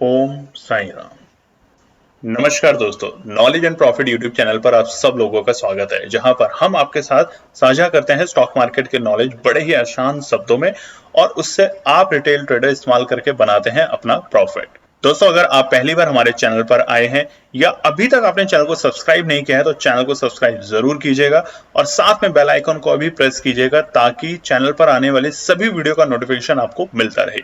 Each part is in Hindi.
ओम साई राम। नमस्कार दोस्तों, knowledge and profit YouTube channel पर आप सब लोगों का स्वागत है, जहां पर हम आपके साथ साझा करते हैं स्टॉक मार्केट के नॉलेज बड़े ही आसान शब्दों में और उससे आप रिटेल ट्रेडर इस्तेमाल करके बनाते हैं अपना प्रॉफिट। दोस्तों, अगर आप पहली बार हमारे चैनल पर आए हैं या अभी तक आपने चैनल को सब्सक्राइब नहीं किया है तो चैनल को सब्सक्राइब जरूर कीजिएगा और साथ में बेल आइकन को भी प्रेस कीजिएगा ताकि चैनल पर आने वाले सभी वीडियो का नोटिफिकेशन आपको मिलता रहे।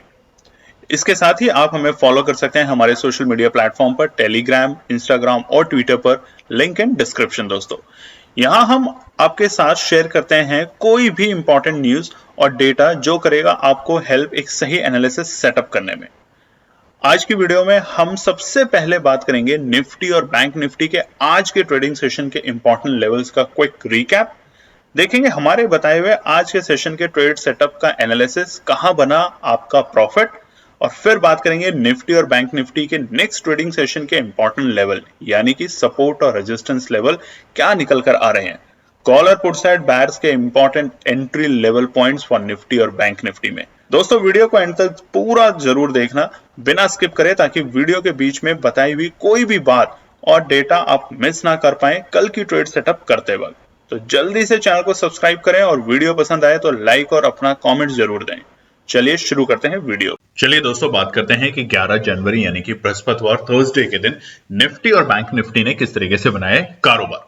इसके साथ ही आप हमें फॉलो कर सकते हैं हमारे सोशल मीडिया प्लेटफॉर्म पर, टेलीग्राम, इंस्टाग्राम और ट्विटर पर, लिंक इन डिस्क्रिप्शन। दोस्तों, यहां हम आपके साथ शेयर करते हैं कोई भी इंपॉर्टेंट न्यूज और डेटा जो करेगा आपको हेल्प एक सही एनालिसिस सेटअप करने में। आज की वीडियो में हम सबसे पहले बात करेंगे निफ्टी और बैंक निफ्टी के आज के ट्रेडिंग सेशन के इंपॉर्टेंट लेवल्स का क्विक रिकैप। देखेंगे हमारे बताए हुए आज के सेशन के ट्रेड सेटअप का एनालिसिस, कहां बना आपका प्रॉफिट, और फिर बात करेंगे निफ्टी और बैंक निफ्टी के नेक्स्ट ट्रेडिंग सेशन के इंपॉर्टेंट लेवल यानी कि सपोर्ट और रेजिस्टेंस लेवल क्या निकल कर आ रहे हैं। कॉल और पुट साइड बायर्स के important entry level points for Nifty और बैंक निफ्टी में। दोस्तों, वीडियो को एंड तक पूरा जरूर देखना बिना स्किप करे, ताकि वीडियो के बीच में बताई हुई कोई भी बात और डेटा आप मिस ना कर पाए कल की ट्रेड सेटअप करते वक्त। तो जल्दी से चैनल को सब्सक्राइब करें और वीडियो पसंद आए तो लाइक और अपना कमेंट जरूर दें। चलिए शुरू करते हैं वीडियो। चलिए दोस्तों, बात करते हैं कि 11 जनवरी यानी कि बृहस्पतिवार थर्सडे के दिन निफ्टी और बैंक निफ्टी ने किस तरीके से बनाए कारोबार।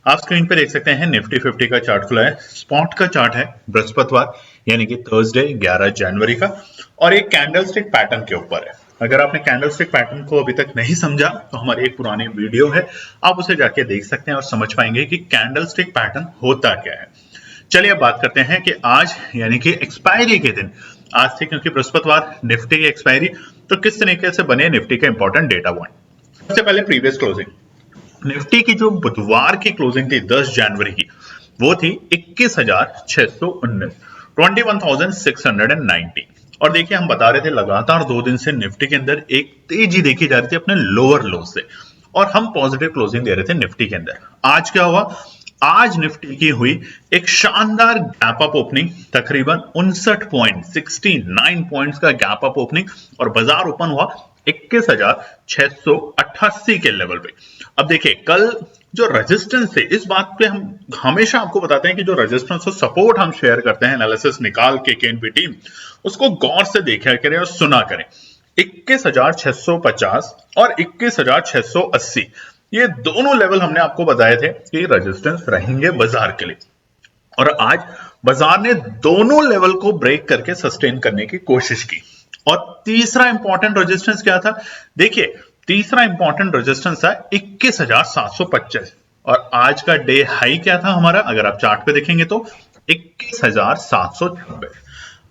आप स्क्रीन पे देख सकते हैं निफ्टी 50 का चार्ट खुला है। स्पॉट का चार्ट है बृहस्पतिवार यानी कि थर्सडे 11 जनवरी का, और एक कैंडलस्टिक पैटर्न के ऊपर है। अगर आपने कैंडलस्टिक पैटर्न को अभी तक नहीं समझा तो हमारी एक पुरानी वीडियो है, आप उसे जाके देख सकते हैं और समझ पाएंगे कि कैंडलस्टिक पैटर्न होता क्या है। चलिए अब बात करते हैं कि आज यानी कि एक्सपायरी के दिन, आज थी क्योंकि बृहस्पतिवार निफ्टी की एक्सपायरी, तो किस तरीके से बने निफ्टी के इंपॉर्टेंट डेटा पॉइंट। सबसे पहले प्रीवियस क्लोजिंग, निफ्टी की जो बुधवार की क्लोजिंग थी 10 जनवरी की, वो थी 21,619, 21,690। और देखिए, हम बता रहे थे लगातार 2 दिन से निफ्टी के अंदर एक तेजी देखी जा रही थी अपने लोअर लो से, और हम पॉजिटिव क्लोजिंग दे रहे थे निफ्टी के अंदर। आज क्या हुआ? आज निफ्टी की हुई एक शानदार गैप अप ओपनिंग, तकरीबन 69 पॉइंट्स का गैप अप ओपनिंग, और बाजार ओपन हुआ 21,688 के लेवल पे। अब देखिए, कल जो रेजिस्टेंस थे, इस बात पे हम हमेशा आपको बताते हैं कि जो रेजिस्टेंस और सपोर्ट हम शेयर करते हैं एनालिसिस निकाल के केएनबी टीम, उसको गौर से देखा करें और सुना करें। 21,650 और 21,680, ये दोनों लेवल हमने आपको बताए थे कि रेजिस्टेंस रहेंगे बाजार के लिए, और आज बाजार ने दोनों लेवल को ब्रेक करके सस्टेन करने की कोशिश की। और तीसरा इंपॉर्टेंट रेजिस्टेंस क्या था? देखिए, तीसरा इंपॉर्टेंट रेजिस्टेंस था 21,725, और आज का डे हाई क्या था हमारा? अगर आप चार्ट पे देखेंगे तो 21,726।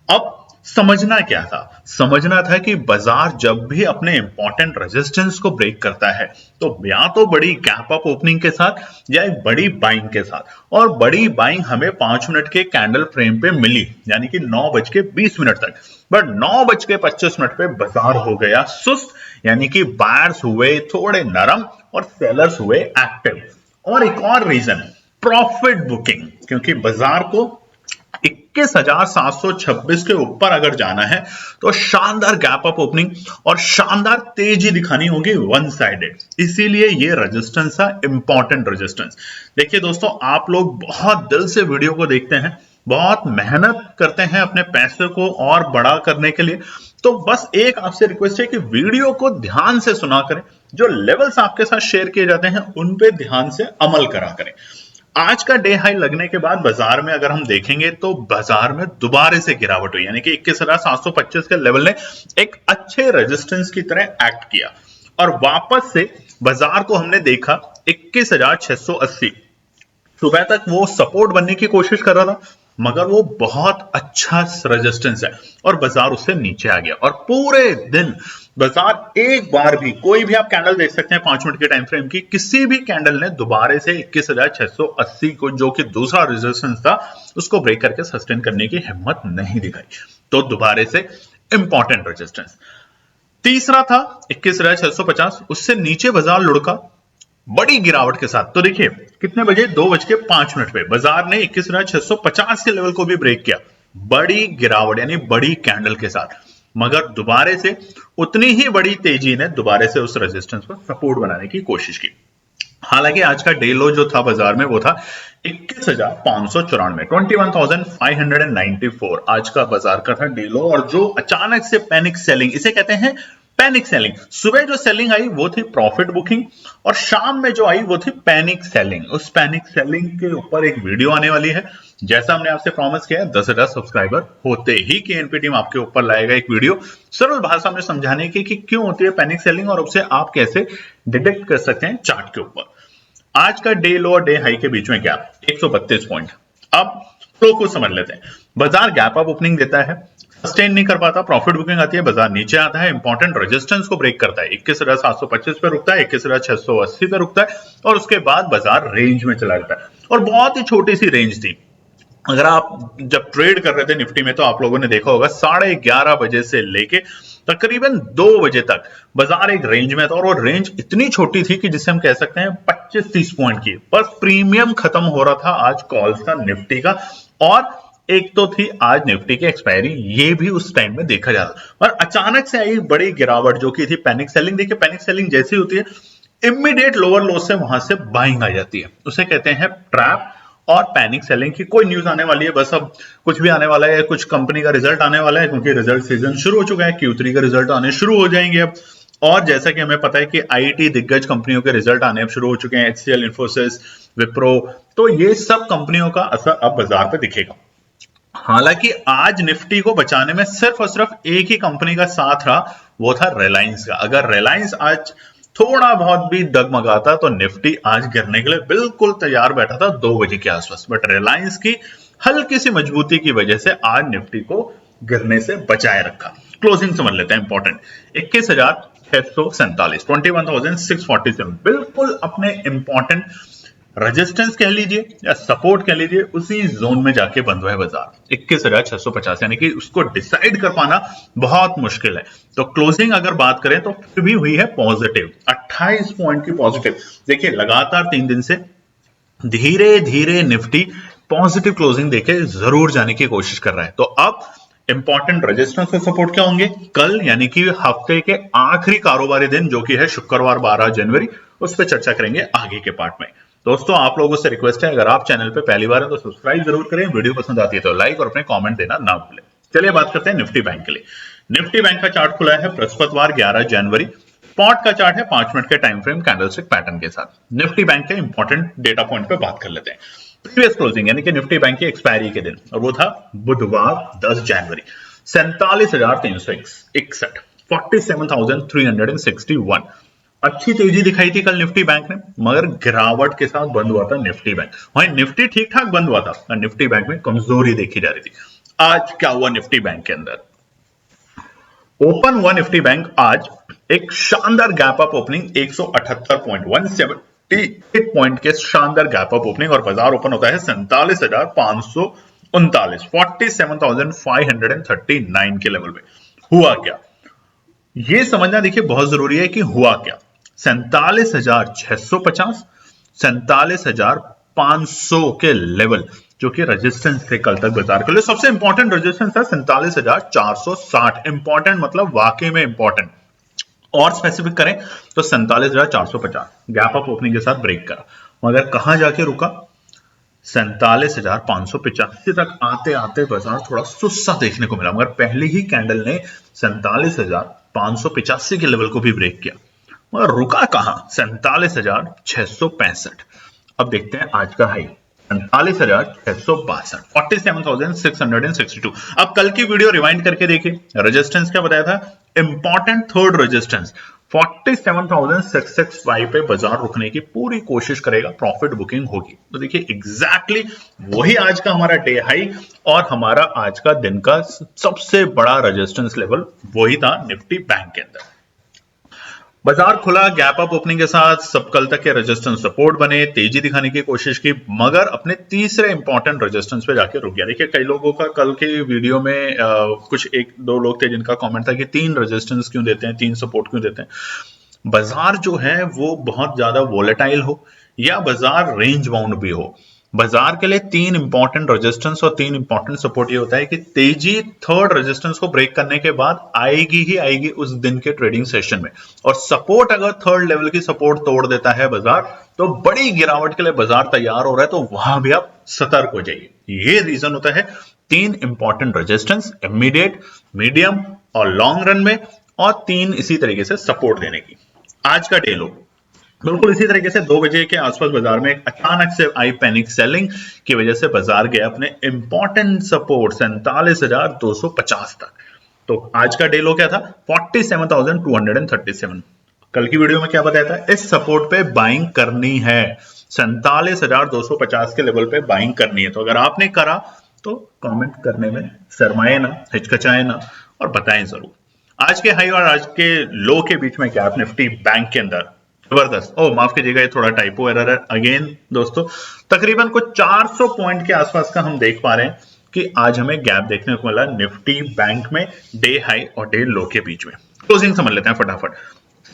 अब समझना क्या था? समझना था कि बाजार जब भी अपने इंपॉर्टेंट रेजिस्टेंस को ब्रेक करता है तो या तो बड़ी गैप अप ओपनिंग के साथ या एक बड़ी बाइंग के साथ, और बड़ी बाइंग हमें 5 मिनट के कैंडल फ्रेम पे मिली, यानी कि 9:20 तक। बट 9:25 पे बाजार हो गया सुस्त, यानी कि बायर्स हुए थोड़े नरम और सेलर्स हुए एक्टिव। और एक और रीजन, प्रॉफिट बुकिंग, क्योंकि बाजार को 21,726 के ऊपर अगर जाना है तो शानदार गैप अप ओपनिंग और शानदार तेजी दिखानी होगी वन साइडेड, इसीलिए ये रेजिस्टेंस था इंपॉर्टेंट रेजिस्टेंस। देखिए दोस्तों, आप लोग बहुत दिल से वीडियो को देखते हैं, बहुत मेहनत करते हैं अपने पैसे को और बड़ा करने के लिए, तो बस एक आपसे रिक्वेस्ट है कि वीडियो को ध्यान से सुना करें, जो लेवल्स आपके साथ शेयर किए जाते हैं उन पे ध्यान से अमल करा करें। आज का डे हाई लगने के बाद बाजार में अगर हम देखेंगे तो बाजार में दोबारा से गिरावट हुई, यानी कि 21,725 के लेवल ने एक अच्छे रेजिस्टेंस की तरह एक्ट किया, और वापस से बाजार को हमने देखा 21,680। सुबह तक वो सपोर्ट बनने की कोशिश कर रहा था, मगर वो बहुत अच्छा रेजिस्टेंस है और बाजार उससे नीचे आ गया। और पूरे दिन बाजार एक बार भी, कोई भी आप कैंडल देख सकते हैं 5 मिनट के टाइम फ्रेम की, किसी भी कैंडल ने दोबारा से 21,680 को, जो कि दूसरा रेजिस्टेंस था, उसको ब्रेक करके सस्टेन करने की हिम्मत नहीं दिखाई। तो दोबारा से इंपॉर्टेंट रेजिस्टेंस तीसरा था 21,650, उससे नीचे बाजार लुढ़का बड़ी गिरावट के साथ। तो देखिए कितने बजे, 2:05 पे बाजार ने 21,650 के लेवल को भी ब्रेक किया, बड़ी गिरावट यानी बड़ी कैंडल के साथ। मगर दोबारा से उतनी ही बड़ी तेजी ने दोबारा से उस रेजिस्टेंस पर सपोर्ट बनाने की कोशिश की। हालांकि आज का डे लो जो था बाजार में वो था 21,594, 21,594 आज का बाजार का था डे लो। और जो अचानक से पैनिक सेलिंग, इसे कहते हैं पैनिक सेलिंग, सुबह जो सेलिंग आई वो थी प्रॉफिट बुकिंग और शाम में जो आई वो थी पैनिक सेलिंग। उस पैनिक सेलिंग के ऊपर एक वीडियो आने वाली है, जैसा हमने आपसे प्रॉमिस किया है 10,000 सब्सक्राइबर होते ही केएनपी टीम आपके ऊपर लाएगा एक वीडियो सरल भाषा में समझाने की कि क्यों होती है पैनिक सेलिंग और उससे आप कैसे डिटेक्ट कर सकते हैं चार्ट के ऊपर। आज का डे लो और डे हाई के बीच में गैप 132 पॉइंट। अब फ्लो को समझ लेते हैं। बाजार गैप अप ओपनिंग देता है, सस्टेन नहीं कर पाता, प्रॉफिट बुकिंग आती है, बाजार नीचे आता है, इंपॉर्टेंट रेजिस्टेंस को ब्रेक करता है, 21,725 पे रुकता है, 21,680 पे रुकता है और उसके बाद बाजार रेंज में चला जाता है। और बहुत ही छोटी सी रेंज थी। अगर आप जब ट्रेड कर रहे थे निफ्टी में तो आप लोगों ने देखा होगा 11:30 बजे से लेके तकरीबन 2 बजे तक बाजार एक रेंज में था और वो रेंज इतनी छोटी थी कि जिसे हम कह सकते हैं 25-30 पॉइंट की। बस प्रीमियम खत्म हो रहा था आज कॉल्स का निफ्टी का, और एक तो थी आज निफ्टी की एक्सपायरी, ये भी उस टाइम में देखा जा रहा। और अचानक से आई बड़ी गिरावट जो की थी पैनिक सेलिंग। देखिए पैनिक सेलिंग जैसी होती है इमीडिएट लोअर लो से वहां से बाइंग आ जाती है, उसे कहते हैं ट्रैप। और पैनिक सेलिंग की कोई न्यूज आने वाली है, बस अब कुछ भी आने वाला है, कुछ कंपनी का रिजल्ट आने वाला है क्योंकि रिजल्ट सीजन शुरू हो चुका है, Q3 का रिजल्ट आने शुरू हो जाएंगे अब। और जैसा कि हमें पता है कि आईटी दिग्गज कंपनियों के रिजल्ट आने अब शुरू हो चुके हैं, HCL, इन्फोसिस, विप्रो, तो ये सब कंपनियों का असर अब बाजार पे दिखेगा। हालांकि आज निफ्टी को बचाने में सिर्फ और सिर्फ एक ही कंपनी का साथ रहा, वो था रिलायंस का। अगर रिलायंस आज थोड़ा बहुत भी डगमगाता तो निफ्टी आज गिरने के लिए बिल्कुल तैयार बैठा था 2 बजे के आसपास, बट रिलायंस की हल्की सी मजबूती की वजह से आज निफ्टी को गिरने से बचाए रखा। क्लोजिंग समझ लेते हैं इंपॉर्टेंट, 21,647, 21,647 बिल्कुल अपने इंपॉर्टेंट रेजिस्टेंस कह लीजिए या सपोर्ट कह लीजिए उसी जोन में जाके बंद हुआ है बाजार 21,650, यानी कि उसको डिसाइड कर पाना बहुत मुश्किल है। तो क्लोजिंग अगर बात करें तो फिर भी हुई है पॉजिटिव, 28 पॉइंट की पॉजिटिव। देखिए लगातार 3 दिन से धीरे धीरे निफ्टी पॉजिटिव क्लोजिंग देके जरूर जाने की कोशिश कर रहा है। तो अब इंपॉर्टेंट रेजिस्टेंस और सपोर्ट क्या होंगे कल, यानी कि हफ्ते के आखिरी कारोबारी दिन जो कि है शुक्रवार 12 जनवरी, उस पर चर्चा करेंगे आगे के पार्ट में। दोस्तों आप लोगों से रिक्वेस्ट है, अगर आप चैनल पे पहली बार हैं तो सब्सक्राइब जरूर करें, वीडियो पसंद आती है तो लाइक और अपने कमेंट देना ना भूलें। चलिए बात करते हैं निफ्टी बैंक के लिए। निफ्टी बैंक का चार्ट खुला है बृहस्पतिवार 11 जनवरी, स्पॉट का चार्ट है 5 मिनट के टाइम फ्रेम कैंडलस्टिक पैटर्न के साथ। निफ्टी बैंक के इंपॉर्टेंट डेटा पॉइंट पे बात कर लेते हैं। प्रीवियस क्लोजिंग यानी कि निफ्टी बैंक की एक्सपायरी के दिन, और वो था बुधवार 10 जनवरी, 47,361, 47,361। अच्छी तेजी दिखाई थी कल निफ्टी बैंक ने, मगर गिरावट के साथ बंद हुआ था निफ्टी बैंक। वहीं निफ्टी ठीक ठाक बंद हुआ था और निफ्टी बैंक में कमजोरी देखी जा रही थी। आज क्या हुआ निफ्टी बैंक के अंदर? ओपन हुआ निफ्टी बैंक आज एक शानदार gap up opening 178 point, 178 point के शानदार गैप अप ओपनिंग, और बाजार ओपन होता है 47,539, 47,539 के लेवल पे। हुआ क्या ये समझना देखिए बहुत जरूरी है कि हुआ क्या। 47,650, 47,500 के लेवल जो कि रेजिस्टेंस थे कल तक बाजार के लिए। सबसे इंपॉर्टेंट रेजिस्टेंस था 47,460, इंपॉर्टेंट मतलब वाकई में इंपॉर्टेंट। और स्पेसिफिक करें तो 47,450 गैप अप ओपनिंग के साथ ब्रेक करा, मगर कहां जाके रुका? 47,585 तक आते आते बाजार थोड़ा सुस्ता देखने को मिला, मगर पहली ही कैंडल ने 47,585 के लेवल को भी ब्रेक किया, मगर रुका कहां? 47,665। अब देखते हैं आज का हाई 47,662, 47,662। अब कल की वीडियो रिवाइंड करके देखिए, रेजिस्टेंस क्या बताया था? इंपॉर्टेंट थर्ड रेजिस्टेंस 47,665 पे बाजार रुकने की पूरी कोशिश करेगा, प्रॉफिट बुकिंग होगी। तो देखिए एग्जैक्टली वही आज का हमारा डे हाई और हमारा आज का दिन का सबसे बड़ा रेजिस्टेंस लेवल वही था निफ्टी बैंक के अंदर। बाजार खुला गैप अप ओपनिंग के साथ, सब कल तक के रेजिस्टेंस सपोर्ट बने, तेजी दिखाने की कोशिश की, मगर अपने तीसरे इंपॉर्टेंट रेजिस्टेंस पे जाके रुक गया। देखिए कई लोगों का कल के वीडियो में कुछ 1-2 लोग थे जिनका कमेंट था कि 3 रेजिस्टेंस क्यों देते हैं, 3 सपोर्ट क्यों देते हैं। बाजार जो है वो बहुत ज्यादा वोलेटाइल हो या बाजार रेंज बाउंड भी हो, बाजार के लिए 3 इंपॉर्टेंट रेजिस्टेंस और 3 इंपॉर्टेंट सपोर्ट ये होता है कि तेजी थर्ड रेजिस्टेंस को ब्रेक करने के बाद आएगी ही आएगी उस दिन के ट्रेडिंग सेशन में, और सपोर्ट अगर थर्ड लेवल की सपोर्ट तोड़ देता है बाजार तो बड़ी गिरावट के लिए बाजार तैयार हो रहा है, तो वहां भी आप सतर्क हो जाइए। ये रीजन होता है 3 इंपॉर्टेंट रेजिस्टेंस इमीडिएट, मीडियम और लॉन्ग रन में, और 3 इसी तरीके से सपोर्ट देने की। आज का डे लो बिल्कुल इसी तरीके से 2 बजे के आसपास बाजार में एक अचानक से आई पैनिक सेलिंग की वजह से बाजार गया अपने इंपॉर्टेंट सपोर्ट 47,250 तक। तो आज का डे लो क्या था? 47,237। कल की वीडियो में क्या बताया था? इस सपोर्ट पे बाइंग करनी है, 47,250 के लेवल पे बाइंग करनी है। तो अगर आपने करा तो कमेंट करने में शर्माए ना, हिचकिचाए ना और बताएं जरूर। आज के हाई और आज के लो के बीच में गैप निफ्टी बैंक के अंदर जबरदस्त, माफ कीजिएगा ये थोड़ा टाइपो एरर है अगेन दोस्तों, तकरीबन कुछ 400 पॉइंट के आसपास का हम देख पा रहे हैं कि आज हमें गैप देखने को मिला निफ्टी बैंक में डे हाई और डे लो के बीच में। क्लोजिंग समझ लेते हैं फटाफट।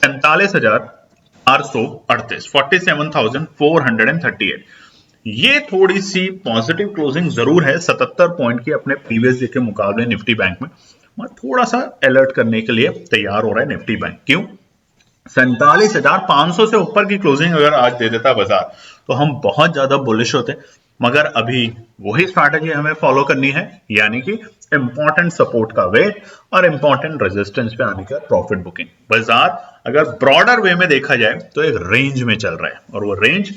47,438, 47,438। ये थोड़ी सी पॉजिटिव क्लोजिंग जरूर है, 77 पॉइंट की अपने प्रीवियस डे के मुकाबले निफ्टी बैंक में, थोड़ा सा अलर्ट करने के लिए तैयार हो रहा है निफ्टी बैंक। क्यों? 47,500 से ऊपर की क्लोजिंग अगर आज दे देता बाजार तो हम बहुत ज्यादा बुलिश होते, मगर अभी वही स्ट्रैटेजी हमें फॉलो करनी है, यानी कि इंपॉर्टेंट सपोर्ट का वेट और इंपॉर्टेंट रेजिस्टेंस पे आने का प्रॉफिट बुकिंग। बाजार अगर ब्रॉडर वे में देखा जाए तो एक रेंज में चल रहा है, और वो रेंज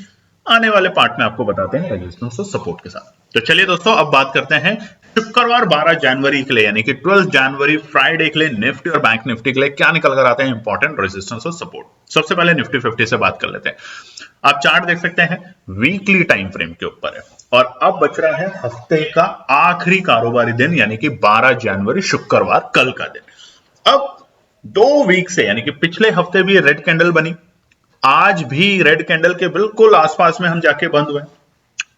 आने वाले पार्ट में आपको बताते हैं रेजिस्टेंस और सपोर्ट के साथ। तो चलिए दोस्तों अब बात करते हैं शुक्रवार 12 जनवरी के लिए, यानी कि 12 जनवरी फ्राइडे के लिए निफ्टी और बैंक निफ्टी के लिए क्या निकल कर आते हैं इंपॉर्टेंट रेजिस्टेंस और सपोर्ट। सबसे पहले निफ्टी 50 से बात कर लेते हैं। आप चार्ट देख सकते हैं, वीकली टाइम फ्रेम के ऊपर है, और अब बच रहा है हफ्ते का आखिरी कारोबारी दिन, यानी कि 12 जनवरी शुक्रवार, कल का दिन। अब 2 वीक से, यानी कि पिछले हफ्ते भी रेड कैंडल बनी, आज भी रेड कैंडल के बिल्कुल आसपास में हम जाके बंद हुए।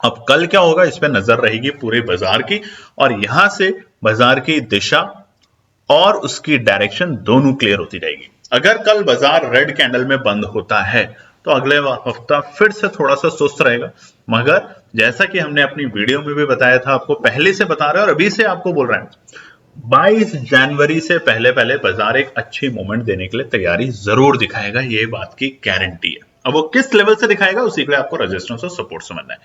अब कल क्या होगा इस पे नजर रहेगी पूरे बाजार की, और यहां से बाजार की दिशा और उसकी डायरेक्शन दोनों क्लियर होती जाएगी। अगर कल बाजार रेड कैंडल में बंद होता है तो अगले हफ्ता फिर से थोड़ा सा सुस्त रहेगा, मगर जैसा कि हमने अपनी वीडियो में भी बताया था, आपको पहले से बता रहे हैं और अभी से आपको बोल रहे हैं, 22 जनवरी से पहले पहले बाजार एक अच्छी मूवमेंट देने के लिए तैयारी जरूर दिखाएगा, ये बात की गारंटी है। अब वो किस लेवल से दिखाएगा उसी के लिए आपको रेजिस्टेंस और सपोर्ट समझना है।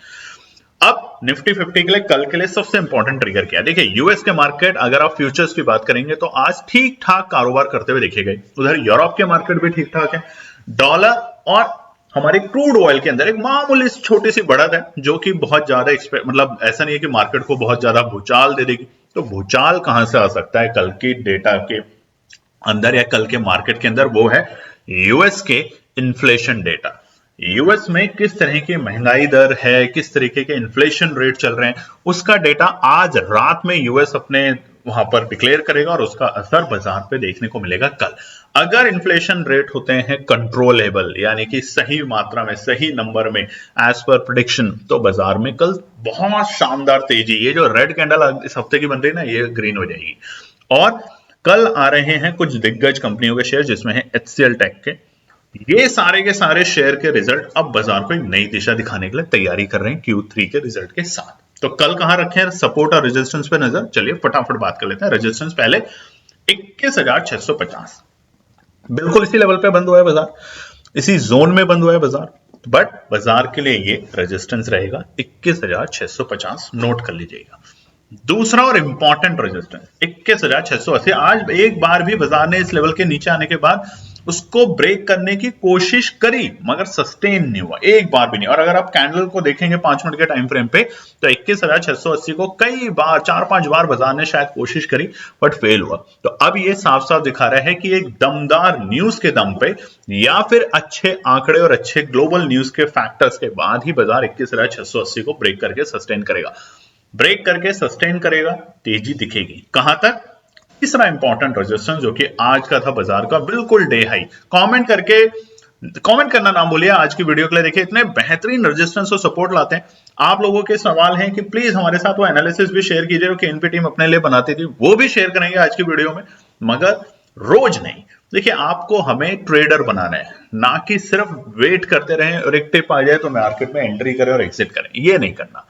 अब निफ्टी 50 के लिए कल के लिए सबसे इंपॉर्टेंट ट्रिगर क्या है? देखिए, यूएस के मार्केट अगर आप फ्यूचर्स की बात करेंगे तो आज ठीक ठाक कारोबार करते हुए देखे गए। उधर यूरोप के मार्केट भी ठीक ठाक है। डॉलर और हमारे क्रूड ऑयल के अंदर एक मामूली छोटी सी बढ़त है, जो कि बहुत ज्यादा मतलब ऐसा नहीं है कि मार्केट को बहुत ज्यादा भूचाल दे देगी। तो भूचाल कहां से आ सकता है कल की डेटा के अंदर या कल के मार्केट के अंदर? वो है यूएस के इन्फ्लेशन डेटा। यूएस में किस तरह की महंगाई दर है, किस तरीके के इन्फ्लेशन रेट चल रहे हैं, उसका डेटा आज रात में यूएस अपने वहां पर डिक्लेयर करेगा, और उसका असर बाजार पे देखने को मिलेगा कल। अगर इन्फ्लेशन रेट होते हैं कंट्रोलेबल, यानी कि सही मात्रा में, सही नंबर में, एज पर प्रेडिक्शन, तो बाजार में कल बहुत शानदार तेजी, ये जो रेड कैंडल इस हफ्ते की बन रही है ना, ये ग्रीन हो जाएगी। और कल आ रहे हैं कुछ दिग्गज कंपनियों के शेयर, जिसमें है HCL टेक के। ये सारे के सारे शेयर के रिजल्ट अब बाजार को एक नई दिशा दिखाने के लिए तैयारी कर रहे हैं Q3 के रिजल्ट के साथ। तो कल कहां रखे हैं सपोर्ट और रेजिस्टेंस पे नजर? चलिए फटाफट बात कर लेते हैं। रेजिस्टेंस पहले 21,650, बिल्कुल इसी लेवल पे बंद हुआ है बाजार, इसी जोन में बंद हुआ है बाजार, बट बाजार के लिए ये रेजिस्टेंस रहेगा 21,650, नोट कर लीजिएगा। दूसरा और इंपॉर्टेंट रेजिस्टेंस 21,680। आज एक बार भी बाजार ने इस लेवल के नीचे आने के बाद उसको ब्रेक करने की कोशिश करी, मगर सस्टेन नहीं हुआ, एक बार भी नहीं। और अगर आप कैंडल को देखेंगे 5 मिनट के टाइम फ्रेम पे, तो 21,680 को कई बार, 4-5 बार बाजार ने शायद कोशिश करी, बट फेल हुआ। तो अब ये साफ साफ दिखा रहा है कि एक दमदार न्यूज के दम पे, या फिर अच्छे आंकड़े और अच्छे ग्लोबल न्यूज के फैक्टर्स के बाद ही बाजार 21,680 को ब्रेक करके सस्टेन करेगा। ब्रेक करके सस्टेन करेगा, तेजी दिखेगी। कहां तक? तीसरा इंपॉर्टेंट रेजिस्टेंस, जो कि आज का था बाजार का बिल्कुल डे हाई। कमेंट करना ना भूलिए आज की वीडियो के लिए। देखिए, इतने बेहतरीन रेजिस्टेंस और सपोर्ट लाते हैं। आप लोगों के सवाल हैं कि प्लीज हमारे साथ वो एनालिसिस भी शेयर कीजिए, जो KNP टीम अपने लिए बनाती थी, वो भी शेयर करेंगे आज की वीडियो में। मगर रोज नहीं। देखिए, आपको हमें ट्रेडर बनाना है, ना कि सिर्फ वेट करते रहें और एक टिप आ जाए तो मार्केट में एंट्री करें और एग्जिट करें, ये नहीं करना।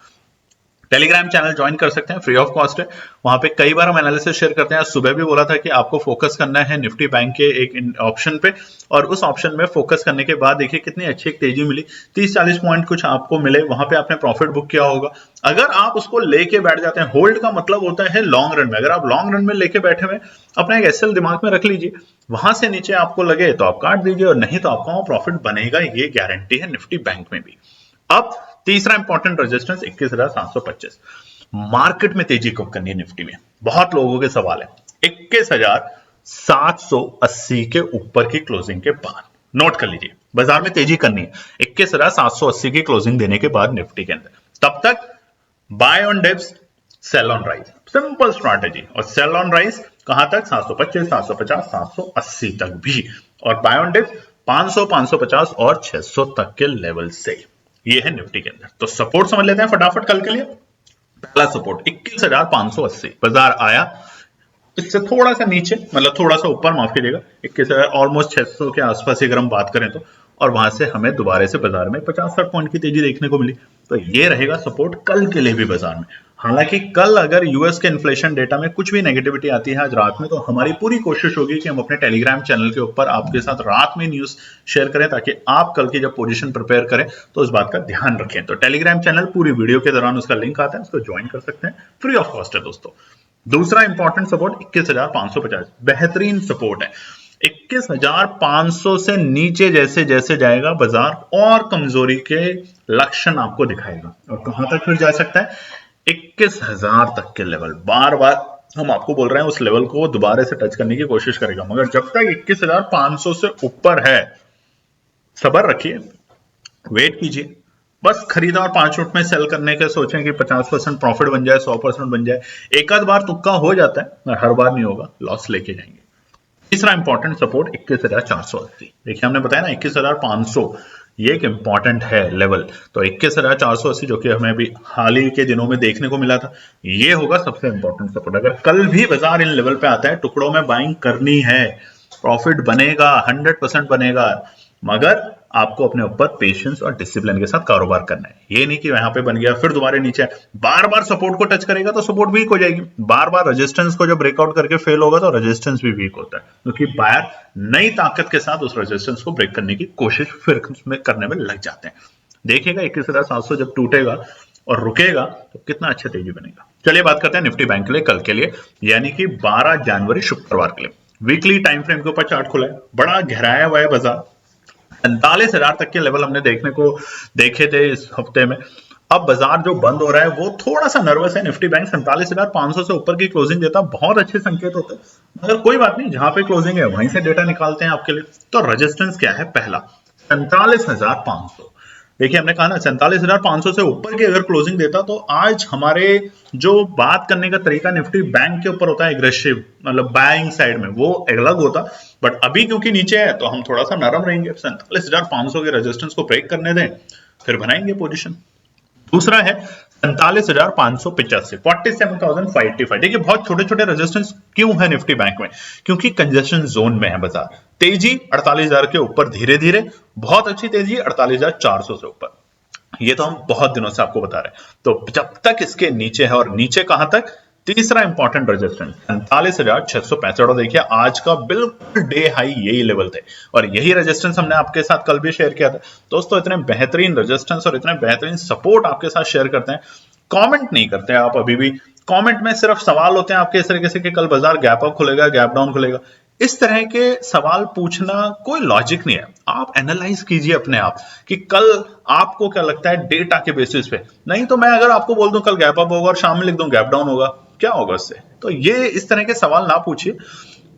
टेलीग्राम चैनल ज्वाइन कर सकते हैं, फ्री ऑफ कॉस्ट है। वहां पे कई बार हम एनालिसिस शेयर करते हैं। सुबह भी बोला था कि आपको फोकस करना है निफ्टी बैंक के एक ऑप्शन पे, और उस ऑप्शन में फोकस करने के बाद देखिए कितनी अच्छी एक तेजी मिली, 30-40 पॉइंट कुछ आपको मिले, वहां पे आपने प्रॉफिट बुक किया होगा। अगर आप उसको लेके बैठ जाते हैं, होल्ड का मतलब होता है लॉन्ग रन में, अगर आप लॉन्ग रन में लेके बैठे हुए, अपना एक एसएल दिमाग में रख लीजिए, वहां से नीचे आपको लगे तो आप काट दीजिए, और नहीं तो आपका प्रॉफिट बनेगा, ये गारंटी है निफ्टी बैंक में भी। अब तीसरा इंपॉर्टेंट रेजिस्टेंस 21,725। मार्केट में तेजी कब करनी है निफ्टी में, बहुत लोगों के सवाल है। 21,780 के ऊपर की क्लोजिंग के बाद नोट कर लीजिए, बाजार में तेजी करनी है 21,780 की क्लोजिंग देने के बाद निफ्टी के अंदर। तब तक buy on dips, sell on rise, simple strategy. और सेल ऑन राइज कहां तक? 725, 750, 780 तक भी, और बाय ऑन डिप्स 500, 550 और 600 तक के लेवल से। ये है निफ्टी के अंदर। तो सपोर्ट समझ लेते हैं फटाफट कल के लिए। पहला सपोर्ट 21,580, बाजार आया इससे थोड़ा सा नीचे, मतलब थोड़ा सा ऊपर, माफ कीजिएगा, 21,000 ऑलमोस्ट 600 के आसपास अगर हम बात करें तो, और वहां से हमें दोबारा से बाजार में 50-60 पॉइंट की तेजी देखने को मिली। तो ये रहेगा सपोर्ट कल के लिए भी बाजार में। हालांकि कल अगर यूएस के इन्फ्लेशन डेटा में कुछ भी नेगेटिविटी आती है आज रात में, तो हमारी पूरी कोशिश होगी कि हम अपने टेलीग्राम चैनल के ऊपर आपके साथ रात में न्यूज शेयर करें, ताकि आप कल की जब पोजीशन प्रिपेयर करें तो उस बात का ध्यान रखें। तो टेलीग्राम चैनल पूरी वीडियो के दौरान उसका लिंक आता है, उसको ज्वाइन कर सकते हैं, फ्री ऑफ कॉस्ट है दोस्तों। दूसरा इंपॉर्टेंट सपोर्ट 21,550, बेहतरीन सपोर्ट है। 21,500 से नीचे जैसे जैसे जाएगा बाजार और कमजोरी के लक्षण आपको दिखाएगा, और कहां तक फिर जा सकता है? 21,000 तक के लेवल। बार बार हम आपको बोल रहे हैं उस लेवल को दोबारा से टच करने की कोशिश करेगा, मगर जब तक 21,500 से ऊपर है, सब्र रखिए, वेट कीजिए। बस खरीदा और 5 मिनट में सेल करने के सोचें कि 50% प्रॉफिट बन जाए, 100% बन जाए। एक आध बार तुक्का हो जाता है, हर बार नहीं होगा, लॉस लेके जाएंगे। तीसरा इंपॉर्टेंट सपोर्ट 21,480। देखिए, हमने बताया ना 21,500 ये एक इंपॉर्टेंट है लेवल। तो 21,480 जो कि हमें अभी हाल ही के दिनों में देखने को मिला था, ये होगा सबसे इंपॉर्टेंट सपोर्ट। अगर कल भी बाजार इन लेवल पे आता है, टुकड़ों में बाइंग करनी है, प्रॉफिट बनेगा, 100% बनेगा, मगर आपको अपने ऊपर पेशेंस और डिसिप्लिन के साथ कारोबार करना है। ये नहीं कि यहां पे बन गया फिर दोबारा नीचे, बार बार सपोर्ट को टच करेगा तो सपोर्ट वीक हो जाएगी, बार बार रेजिस्टेंस को जब ब्रेकआउट करके फेल होगा तो रेजिस्टेंस भी वीक होता है, क्योंकि बायर नई ताकत के साथ उस रेजिस्टेंस को ब्रेक करने की कोशिश फिर करने में लग जाते हैं। देखिएगा 21,700 जब टूटेगा और रुकेगा तो कितना अच्छा तेजी बनेगा। चलिए बात करते हैं निफ्टी बैंक के लिए कल के लिए, यानी कि 12 जनवरी शुक्रवार के लिए। वीकली टाइम फ्रेम के ऊपर चार्ट खुला है, बड़ा गहराया हुआ है बाजार। 45,000 तक के लेवल हमने देखे थे इस हफ्ते में। अब बाजार जो बंद हो रहा है वो थोड़ा सा नर्वस है। निफ्टी बैंक 47,500 से ऊपर की क्लोजिंग देता, बहुत अच्छे संकेत होते हैं, मगर कोई बात नहीं, जहां पे क्लोजिंग है वहीं से डेटा निकालते हैं आपके लिए। तो रेजिस्टेंस क्या है? पहला 47,500। देखिए, हमने कहा ना 47,500 से ऊपर की अगर क्लोजिंग देता तो आज हमारे जो बात करने का तरीका निफ्टी बैंक के ऊपर होता है एग्रेसिव, मतलब बाइंग साइड में, वो अलग होता। बट अभी क्योंकि नीचे है तो हम थोड़ा सा नरम रहेंगे। 47,500 के रेजिस्टेंस को ब्रेक करने दें, फिर बनाएंगे पोजीशन। दूसरा है 47,585, 47,585। देखिए, बहुत छोटे छोटे रेजिस्टेंस क्यों है निफ्टी बैंक में? क्योंकि कंजेशन जोन में है बाजार। तेजी 48,000 के ऊपर धीरे धीरे, बहुत अच्छी तेजी 48,400 से ऊपर। ये तो हम बहुत दिनों से आपको बता रहे हैं। तो जब तक इसके नीचे है, और नीचे कहां तक? तीसरा इंपॉर्टेंट रेजिस्टेंस 47,665। और देखिए, आज का बिल्कुल डे हाई यही लेवल थे, और यही रेजिस्टेंस हमने आपके साथ कल भी शेयर किया था। दोस्तों, इतने बेहतरीन रेजिस्टेंस और इतने बेहतरीन सपोर्ट आपके साथ शेयर करते हैं, कमेंट नहीं करते आप अभी भी। कमेंट में सिर्फ सवाल होते हैं आपके इस तरीके से कि कल बाजार गैप अप खुलेगा, गैप डाउन खुलेगा। इस तरह के सवाल पूछना कोई लॉजिक नहीं है। आप एनालाइज कीजिए अपने आप कि कल आपको क्या लगता है डेटा के बेसिस पे। नहीं तो मैं अगर आपको बोल दूं कल गैप अप होगा और शाम में लिख दूं गैप डाउन होगा, क्या होगा उससे? तो ये इस तरह के सवाल ना पूछिए।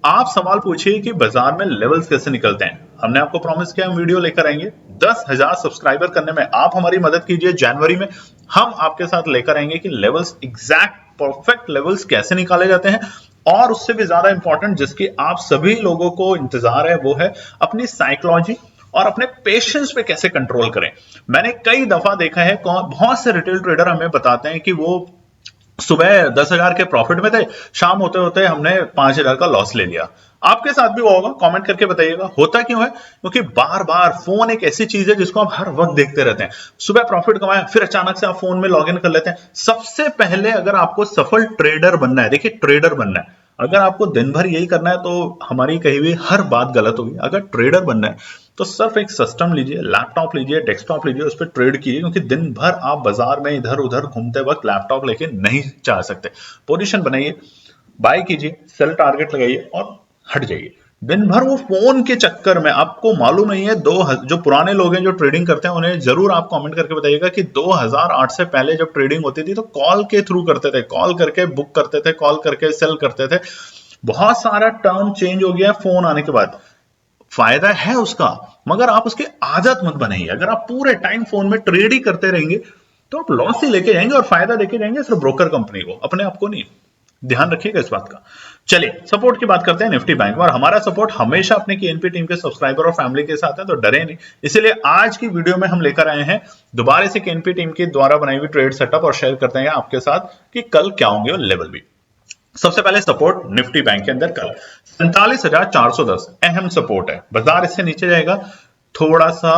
आप सवाल पूछिए कि बाजार में लेवल्स कैसे निकलते हैं। हमने आपको प्रॉमिस किया हम वीडियो लेकर आएंगे। 10,000 सब्सक्राइबर करने में आप हमारी मदद कीजिए। जनवरी में हम आपके साथ लेकर आएंगे कि लेवल्स, एग्जैक्ट परफेक्ट लेवल्स कैसे निकाले जाते हैं। और उससे भी ज्यादा इंपॉर्टेंट, जिसकी आप सभी लोगों को इंतजार है, वो है अपनी साइकोलॉजी और अपने पेशेंस पे कैसे कंट्रोल करें। मैंने कई दफा देखा है, बहुत से रिटेल ट्रेडर हमें बताते हैं कि वो सुबह 10,000 के प्रॉफिट में थे, शाम होते होते हमने 5,000 का लॉस ले लिया। आपके साथ भी हुआ होगा, कमेंट करके बताइएगा होता क्यों है। क्योंकि बार बार फोन एक ऐसी चीज है जिसको आप हर वक्त देखते रहते हैं। सुबह प्रॉफिट कमाए, फिर अचानक से आप फोन में लॉग इन कर लेते हैं। सबसे पहले अगर आपको सफल ट्रेडर बनना है, देखिए ट्रेडर बनना है, अगर आपको दिन भर यही करना है तो हमारी कही हुई हर बात गलत होगी। अगर ट्रेडर बनना है तो सिर्फ एक सिस्टम लीजिए, लैपटॉप लीजिए, डेस्कटॉप लीजिए, उस पर ट्रेड कीजिए। क्योंकि दिन भर आप बाजार में इधर उधर घूमते वक्त लैपटॉप लेके नहीं जा सकते। पोजीशन बनाइए, बाय कीजिए, सेल टारगेट लगाइए और हट जाइए। दिन भर वो फोन के चक्कर में आपको मालूम नहीं है। जो पुराने लोग हैं जो ट्रेडिंग करते हैं उन्हें जरूर आप कमेंट करके बताइएगा कि 2008 से पहले जब ट्रेडिंग होती थी तो कॉल के थ्रू करते थे, कॉल करके बुक करते थे, कॉल करके सेल करते थे। बहुत सारा टर्म चेंज हो गया है फोन आने के बाद। फायदा है उसका, मगर आप उसकी आदत मत बनाइए। अगर आप पूरे टाइम फोन में ट्रेड ही करते रहेंगे तो आप लॉस ही लेके जाएंगे और फायदा लेके जाएंगे सिर्फ ब्रोकर कंपनी को, अपने आप को नहीं। ध्यान रखिएगा इस बात का। चलिए सपोर्ट की बात करते हैं निफ्टी बैंक। और हमारा सपोर्ट हमेशा अपने केएनपी टीम के सब्सक्राइबर और फैमिली के साथ है, तो डरे नहीं। इसीलिए आज की वीडियो में हम लेकर आए हैं दोबारा से केएनपी टीम के द्वारा बनाई हुई ट्रेड सेटअप और शेयर करते हैं आपके साथ कि कल क्या होंगे और लेवल भी। सबसे पहले सपोर्ट निफ्टी बैंक के अंदर कल 47,410 अहम सपोर्ट है। बाजार इससे नीचे जाएगा, थोड़ा सा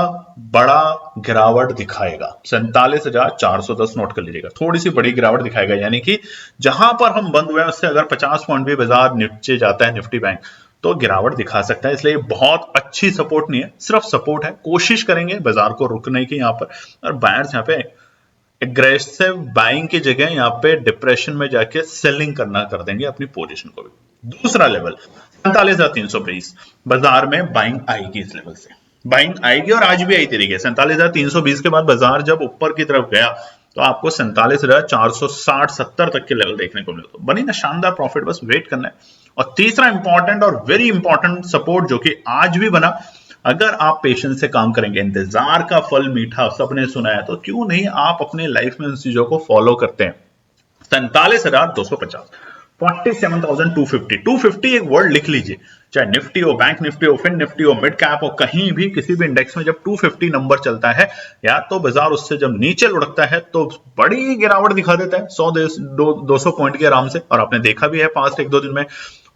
बड़ा गिरावट दिखाएगा। 47,410 नोट कर लीजिएगा, थोड़ी सी बड़ी गिरावट दिखाएगा। यानी कि जहां पर हम बंद हुए हैं उससे अगर 50 पॉइंट भी बाजार नीचे जाता है निफ्टी बैंक तो गिरावट दिखा सकता है। इसलिए बहुत अच्छी सपोर्ट नहीं है, सिर्फ सपोर्ट है। कोशिश करेंगे बाजार को रुकने की यहाँ पर। और बायर्स यहाँ पे एग्रेसिव बाइंग की जगह यहाँ पे डिप्रेशन में जाके सेलिंग करना कर देंगे अपनी पोजीशन को भी। दूसरा लेवल 47,320 बाजार में बाइंग आएगी। इस लेवल से बाइंग आएगी और आज भी आई तरीके। 47,320 के बाद बाजार जब ऊपर की तरफ गया तो आपको 47,460-70 तक के लेवल देखने को मिले। तो बनी ना शानदार प्रॉफिट, बस वेट करना है। और तीसरा इंपॉर्टेंट और वेरी इंपॉर्टेंट सपोर्ट जो कि आज भी बना, अगर आप पेशेंस से काम करेंगे, इंतजार का फल मीठा सबने सुना है, तो क्यों नहीं आप अपने लाइफ में उन चीजों को फॉलो करते हैं। 47,250 47,250 250 एक वर्ड लिख लीजिए, चाहे निफ्टी हो, बैंक निफ्टी हो, फिन निफ्टी हो, मिड कैप हो, कहीं भी किसी भी इंडेक्स में जब 250 नंबर चलता है या तो बाजार उससे जब नीचे लुढ़कता है तो बड़ी गिरावट दिखा देता है 100-200 पॉइंट के आराम से। और आपने देखा भी है पास्ट 1-2 दिन में।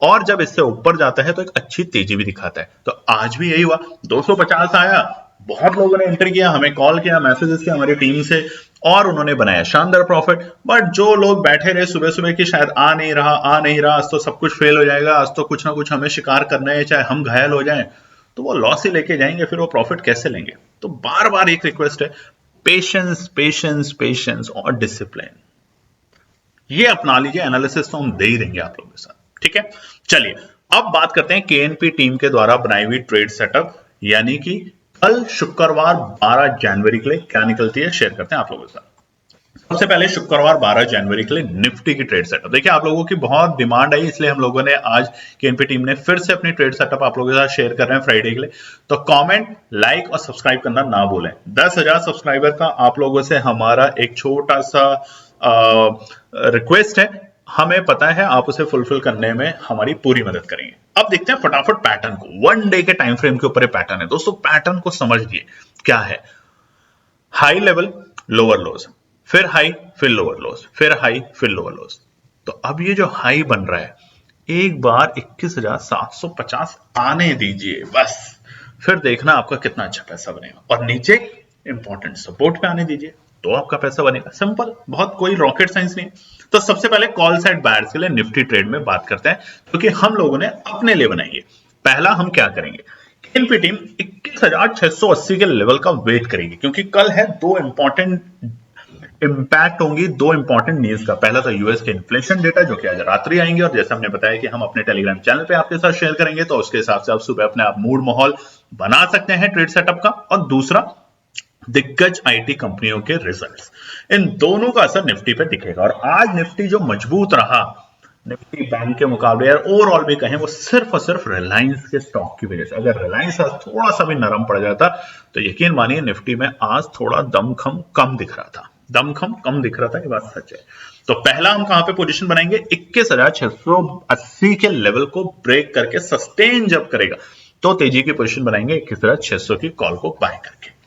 और जब इससे ऊपर जाता है तो एक अच्छी तेजी भी दिखाता है। तो आज भी यही हुआ, 250 आया, बहुत लोगों ने एंटर किया, हमें कॉल किया, मैसेजेस किया हमारी टीम से और उन्होंने बनाया शानदार प्रॉफिट। बट जो लोग बैठे रहे सुबह सुबह कि शायद आ नहीं रहा, आज तो सब कुछ फेल हो जाएगा, आज तो कुछ ना कुछ हमें शिकार करना है, चाहे हम घायल हो जाएं, तो वो लॉस ही लेके जाएंगे, फिर वो प्रॉफिट कैसे लेंगे। तो बार बार एक रिक्वेस्ट है, पेशेंस पेशेंस पेशेंस और डिसिप्लिन, ये अपना लीजिए। एनालिसिस तो हम दे ही देंगे आप लोगों के साथ, ठीक है। चलिए अब बात करते हैं केएनपी टीम के द्वारा बनाई हुई ट्रेड सेटअप, यानी कि कल शुक्रवार 12 जनवरी के लिए क्या निकलती है शेयर करते हैं आप लोगों के साथ। सबसे पहले शुक्रवार 12 जनवरी के लिए निफ्टी की ट्रेड सेटअप। देखिए आप लोगों की बहुत डिमांड आई, इसलिए हम लोगों ने आज केएनपी टीम ने फिर से अपनी ट्रेड सेटअप आप लोगों के साथ शेयर कर रहे हैं फ्राइडे के लिए। तो कमेंट, लाइक और सब्सक्राइब करना ना भूलें। 10,000 सब्सक्राइबर का आप लोगों से हमारा एक छोटा सा रिक्वेस्ट है, हमें पता है आप उसे फुलफिल करने में हमारी पूरी मदद करेंगे। अब देखते हैं फटाफट पैटर्न को। 1 डे के टाइम फ्रेम के ऊपर पैटर्न है दोस्तों। पैटर्न को समझिए क्या है। हाई लेवल, लोअर लोज, फिर हाई, फिर लोअर लोज, फिर हाई, फिर लोअर लोज। तो अब ये जो हाई बन रहा है, एक बार 21,750 आने दीजिए बस, फिर देखना आपका कितना अच्छा पैसा बनेगा। और नीचे इंपॉर्टेंट सपोर्ट पे आने दीजिए तो आपका पैसा बनेगा। सिंपल, बहुत कोई रॉकेट साइंस नहीं। तो सबसे पहले कॉल साइड बायर्स के लिए निफ्टी ट्रेड में बात करते हैं, क्योंकि हम लोगों ने अपने लिए बनाई है। पहला हम क्या करेंगे, केएनपी टीम 21,680 के लेवल का वेट करेगी, क्योंकि कल है दो इंपॉर्टेंट इंपैक्ट होंगी, दो इंपॉर्टेंट न्यूज का। पहला तो यूएस के इन्फ्लेशन डेटा जो कि आज रात्रि आएंगे, और जैसे हमने बताया कि हम अपने टेलीग्राम चैनल पे आपके साथ शेयर करेंगे, तो उसके हिसाब से आप सुबह अपने आप मूड माहौल बना सकते हैं ट्रेड सेटअप का। और दूसरा दिग्गज आईटी कंपनियों के रिजल्ट्स, इन दोनों का असर निफ्टी पे दिखेगा। और आज निफ्टी जो मजबूत रहा निफ्टी बैंक के मुकाबले, यार ओवरऑल भी कहें, वो सिर्फ और सिर्फ रिलायंस के स्टॉक की वजह से। अगर रिलायंस आज थोड़ा सा भी नरम पड़ जाता तो यकीन मानिए निफ्टी में आज थोड़ा दमखम कम दिख रहा था, दमखम कम दिख रहा था, ये बात सच है। तो पहला हम कहां पे पोजीशन बनाएंगे, 21,680 के लेवल को ब्रेक करके सस्टेन जब करेगा तो तेजी की पोजीशन बनाएंगे 21,600 की कॉल को बाय करके।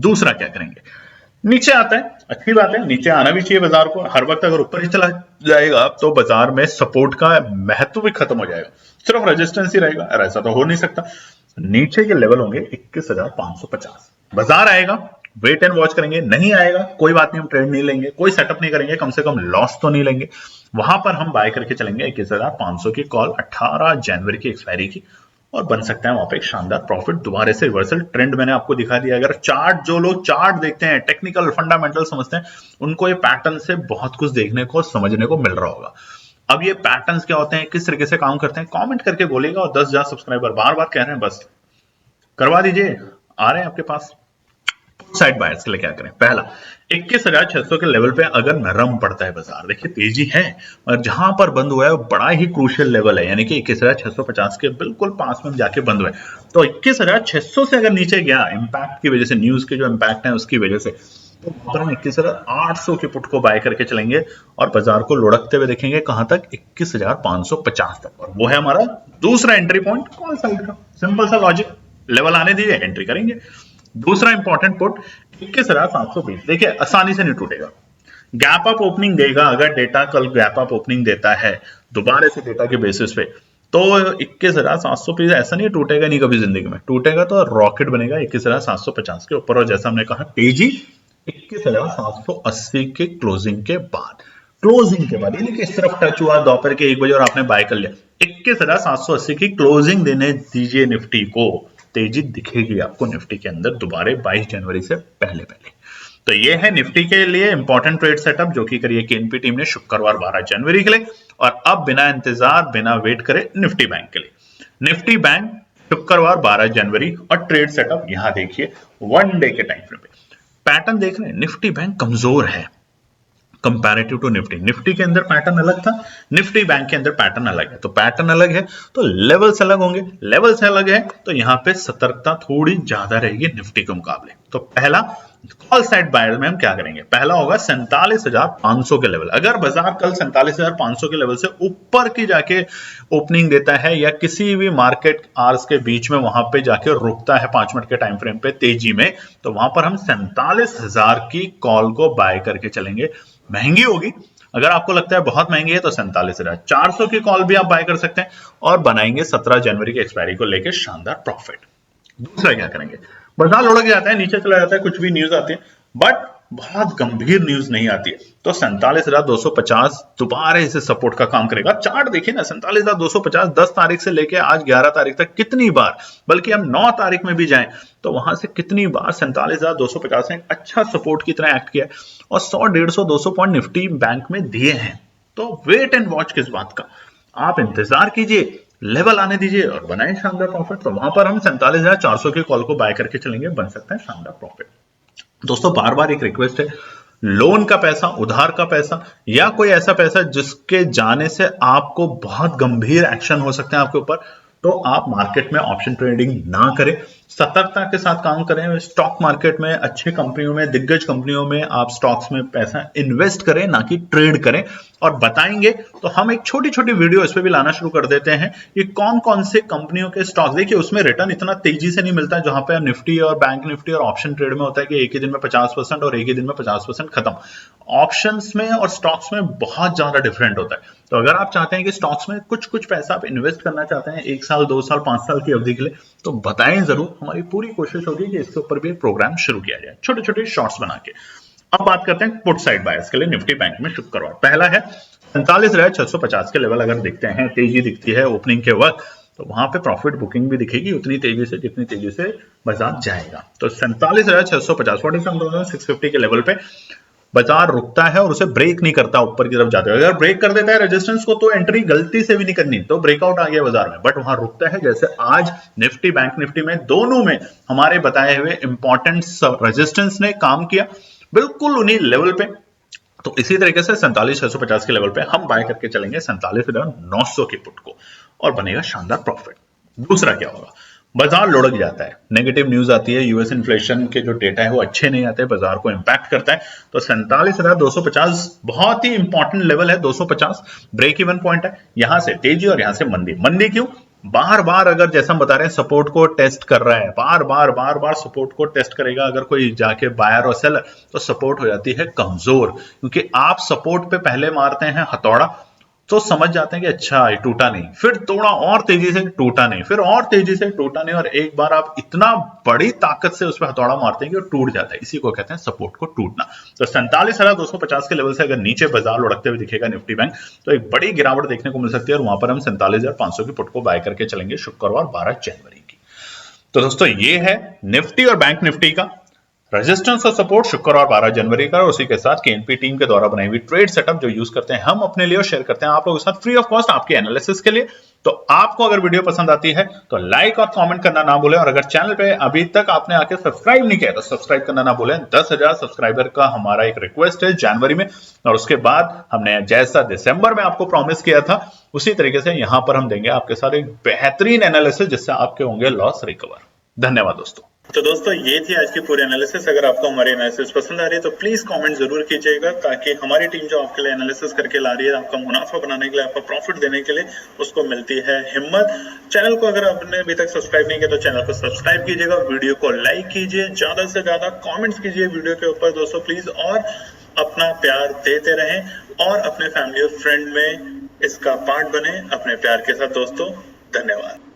दूसरा क्या करेंगे, नीचे आता है, अच्छी बात है, नीचे आना भी चाहिए बाजार को। हर वक्त अगर ऊपर ही चला जाएगा तो बाजार में सपोर्ट का महत्व भी खत्म हो जाएगा, सिर्फ रेजिस्टेंस ही रहेगा, और ऐसा तो हो नहीं सकता। नीचे के लेवल होंगे 21,550। बाजार आएगा, वेट एंड वॉच करेंगे, नहीं आएगा कोई बात नहीं, हम ट्रेड नहीं लेंगे, कोई सेटअप नहीं करेंगे, कम से कम लॉस तो नहीं लेंगे। वहां पर हम बाय करके चलेंगे 21,500 की कॉल 18 जनवरी की एक्सपायरी की, और बन सकता है वहां पे एक शानदार प्रॉफिट, दोबारा से रिवर्सल ट्रेंड मैंने आपको दिखा दिया। अगर चार्ट, जो लोग चार्ट देखते हैं, टेक्निकल फंडामेंटल समझते हैं, उनको ये पैटर्न से बहुत कुछ देखने को, समझने को मिल रहा होगा। अब ये पैटर्न्स क्या होते हैं, किस तरीके से काम करते हैं, कमेंट करके बोलेगा। और 10,000 सब्सक्राइबर बार बार कह रहे हैं, बस करवा दीजिए, आ रहे हैं आपके पास। साइड बायर्स के लिए क्या करें, पहला 21,600 के लेवल पे अगर नरम पड़ता है बाजार, देखिए तेजी है और जहां पर बंद हुआ है वो बड़ा ही क्रूशियल लेवल है, यानी कि 21,650 के बिल्कुल पास में जाके बंद हुआ है। तो 21,600 से अगर नीचे गया, इंपैक्ट की वजह से, न्यूज के जो इंपैक्ट है उसकी वजह से, तो हम 21,800 के पुट को बाय करके चलेंगे और बाजार को लुढ़कते हुए देखेंगे कहां तक, 21,550 तक। और वो है हमारा दूसरा एंट्री पॉइंट कॉल साइड का। सिंपल सा लॉजिक, लेवल आने दीजिए, एंट्री करेंगे। दूसरा इंपॉर्टेंट पुट 21,720, देखिए आसानी से नहीं टूटेगा, गैप अप ओपनिंग देगा। अगर डेटा कल गैप अप ओपनिंग देता है दोबारा से डेटा के बेसिस पे, तो 21,720 ऐसा नहीं टूटेगा, नहीं कभी जिंदगी में टूटेगा, तो रॉकेट बनेगा 21,750 के ऊपर। और जैसा हमने कहा, तेजी 21,780 के क्लोजिंग के बाद, यानी कि सिर्फ टच हुआ दोपहर के 1 बजे और आपने बाय कर लिया, 21,780 की क्लोजिंग देने दीजिए निफ्टी को, तेजी दिखेगी आपको निफ्टी के अंदर दोबारा 22 जनवरी से पहले। तो ये है निफ्टी के लिए इंपॉर्टेंट ट्रेड सेटअप, जो कि करिए केएनपी टीम ने शुक्रवार 12 जनवरी के लिए। और अब बिना इंतजार, बिना वेट करे, निफ्टी बैंक के लिए। निफ्टी बैंक शुक्रवार 12 जनवरी, और ट्रेड सेटअप यहां देखिए 1 डे के टाइम फ्रेम पे। पैटर्न देख रहे हैं, निफ्टी बैंक कमजोर है कंपैरेटिव टू निफ्टी। निफ्टी के अंदर पैटर्न अलग था, निफ्टी बैंक के अंदर पैटर्न अलग है। तो पैटर्न अलग है तो लेवल्स अलग होंगे, लेवल्स अलग है तो यहां पे सतर्कता थोड़ी ज्यादा रहेगी निफ्टी के मुकाबले। तो पहला कॉल साइड बायर में हम क्या करेंगे, पहला होगा 47,500 के लेवल। अगर बाजार कल 47,500 के लेवल से ऊपर की जाके ओपनिंग देता है, या किसी भी मार्केट आवर्स के बीच में वहां पे जाके रुकता है 5 मिनट के टाइम फ्रेम पे तेजी में, तो वहां पर हम 47,000 की कॉल को बाय करके चलेंगे। महंगी होगी, अगर आपको लगता है बहुत महंगी है तो 47,400 की कॉल भी आप बाय कर सकते हैं, और बनाएंगे 17 जनवरी की एक्सपायरी को लेकर शानदार प्रॉफिट। दूसरा क्या करेंगे, बाजार लुढ़क जाता है, नीचे चला जाता है, कुछ भी न्यूज आती है, बट बहुत गंभीर न्यूज नहीं आती है, तो 47,250 दोबारा इसे सपोर्ट का काम करेगा। चार्ट देखिए ना, 47,250 10 तारीख से लेके आज 11 तारीख तक कितनी बार, बल्कि हम 9 तारीख में भी जाएं तो वहां से कितनी बार 47,250 ने अच्छा सपोर्ट की तरह एक्ट किया, और 100, 150, 200 पॉइंट निफ्टी बैंक में दिए हैं। तो वेट एंड वॉच किस बात का, आप इंतजार कीजिए, लेवल आने दीजिए और बनाएं शानदार प्रॉफिट। तो वहां पर हम 47,400 की कॉल को बाय करके चलेंगे, बन सकता है शानदार प्रॉफिट। दोस्तों बार बार एक रिक्वेस्ट है, लोन का पैसा, उधार का पैसा, या कोई ऐसा पैसा जिसके जाने से आपको बहुत गंभीर एक्शन हो सकते हैं आपके ऊपर, तो आप मार्केट में ऑप्शन ट्रेडिंग ना करें, सतर्कता के साथ काम करें। स्टॉक मार्केट में, अच्छे कंपनियों में, दिग्गज कंपनियों में आप स्टॉक्स में पैसा इन्वेस्ट करें, ना कि ट्रेड करें। और बताएंगे तो हम एक छोटी छोटी वीडियो इस पे भी लाना शुरू कर देते हैं कि कौन कौन से कंपनियों के स्टॉक्स, देखिए उसमें रिटर्न इतना तेजी से नहीं मिलता है जहां पे निफ्टी और बैंक निफ्टी और ऑप्शन ट्रेड में होता है कि एक ही दिन में 50% और एक ही दिन में 50% खत्म। ऑप्शंस में और स्टॉक्स में बहुत ज्यादा डिफरेंट होता है। तो अगर आप चाहते हैं कि स्टॉक्स में कुछ पैसा आप इन्वेस्ट करना चाहते हैं 1 साल, 2 साल, 5 साल की अवधि के लिए, तो बताएं जरूर, हमारी पूरी कोशिश होगी कि इसके ऊपर भी एक प्रोग्राम शुरू किया जाए, छोटे छोटे शॉर्ट्स बना के। अब बात करते हैं पुट साइड बायर्स के लिए निफ्टी बैंक में शुक्रवार। पहला है 47,650 के लेवल, अगर दिखते हैं, तेजी दिखती है ओपनिंग के वक्त, तो वहां पे प्रॉफिट बुकिंग भी दिखेगी उतनी तेजी से जितनी तेजी से बाजार जाएगा। तो 47,650 47,650 के लेवल पे बाजार रुकता है और उसे ब्रेक नहीं करता ऊपर की तरफ जाते हुए। अगर ब्रेक कर देता है रेजिस्टेंस को, तो एंट्री गलती से भी नहीं करनी, तो ब्रेकआउट आ गया बाजार में, बट वहां रुकता है। जैसे आज निफ्टी बैंक निफ्टी में दोनों में हमारे बताए हुए इंपॉर्टेंट रेजिस्टेंस ने काम किया बिल्कुल उन्हीं लेवल पे। तो इसी तरीके से 47,650 के लेवल पे हम बाय करके चलेंगे 47,900 के पुट को, और बनेगा शानदार प्रॉफिट। दूसरा क्या होगा, बाजार लुढ़क जाता है, नेगेटिव न्यूज आती है, यूएस इन्फ्लेशन के जो डेटा है वो अच्छे नहीं आते, बाजार को इंपैक्ट करता है। तो 47,250 बहुत ही इंपॉर्टेंट लेवल है, 250 ब्रेक इवन पॉइंट है। यहां से तेजी और यहां से मंदी। मंदी क्यों, बार बार अगर जैसा हम बता रहे हैं सपोर्ट को टेस्ट कर रहा है, बार बार सपोर्ट को टेस्ट करेगा अगर कोई जाके बायर और सेलर, तो सपोर्ट हो जाती है कमजोर, क्योंकि आप सपोर्ट पे पहले मारते हैं हथौड़ा तो समझ जाते हैं कि अच्छा ये टूटा नहीं, फिर थोड़ा और तेजी से टूटा नहीं, फिर और तेजी से टूटा नहीं, और एक बार आप इतना बड़ी ताकत से उस पर हथौड़ा मारते हैं कि वो टूट जाता है। इसी को कहते हैं सपोर्ट को टूटना। तो 47,250 के लेवल से अगर नीचे बाजार लुढ़कते हुए दिखेगा निफ्टी बैंक, तो एक बड़ी गिरावट देखने को मिल सकती है, और वहां पर हम 47,500 की पुट को बाय करके चलेंगे शुक्रवार 12 जनवरी की। तो दोस्तों ये है निफ्टी और बैंक निफ्टी का रेजिस्टेंस और सपोर्ट शुक्रवार 12 जनवरी का, और उसी के साथ केएनपी टीम के द्वारा बनाई हुई ट्रेड सेटअप जो यूज करते हैं हम अपने लिए और शेयर करते हैं आप लोगों के साथ फ्री ऑफ कॉस्ट आपके एनालिसिस के लिए। तो आपको अगर वीडियो पसंद आती है तो लाइक और कमेंट करना ना भूलें, और अगर चैनल पे अभी तक आपने आके सब्सक्राइब नहीं किया तो सब्सक्राइब करना ना भूलें। 10,000 सब्सक्राइबर का हमारा एक रिक्वेस्ट है जनवरी में, और उसके बाद हमने जैसा दिसंबर में आपको प्रॉमिस किया था उसी तरीके से यहां पर हम देंगे आपके साथ एक बेहतरीन एनालिसिस जिससे आपके होंगे लॉस रिकवर। धन्यवाद दोस्तों। तो दोस्तों ये थी आज की पूरी एनालिसिस। अगर आपको हमारी एनालिसिस पसंद आ रही है तो प्लीज कमेंट जरूर कीजिएगा, ताकि हमारी टीम जो आपके लिए एनालिसिस करके ला रही है आपका मुनाफा बनाने के लिए, आपका प्रॉफिट देने के लिए, उसको मिलती है हिम्मत। चैनल को अगर आपने अभी तक सब्सक्राइब नहीं किया तो चैनल को सब्सक्राइब कीजिएगा, वीडियो को लाइक कीजिए, ज्यादा से ज्यादा कॉमेंट्स कीजिए वीडियो के ऊपर दोस्तों प्लीज, और अपना प्यार देते रहें और अपने फैमिली और फ्रेंड में इसका पार्ट बने अपने प्यार के साथ दोस्तों। धन्यवाद।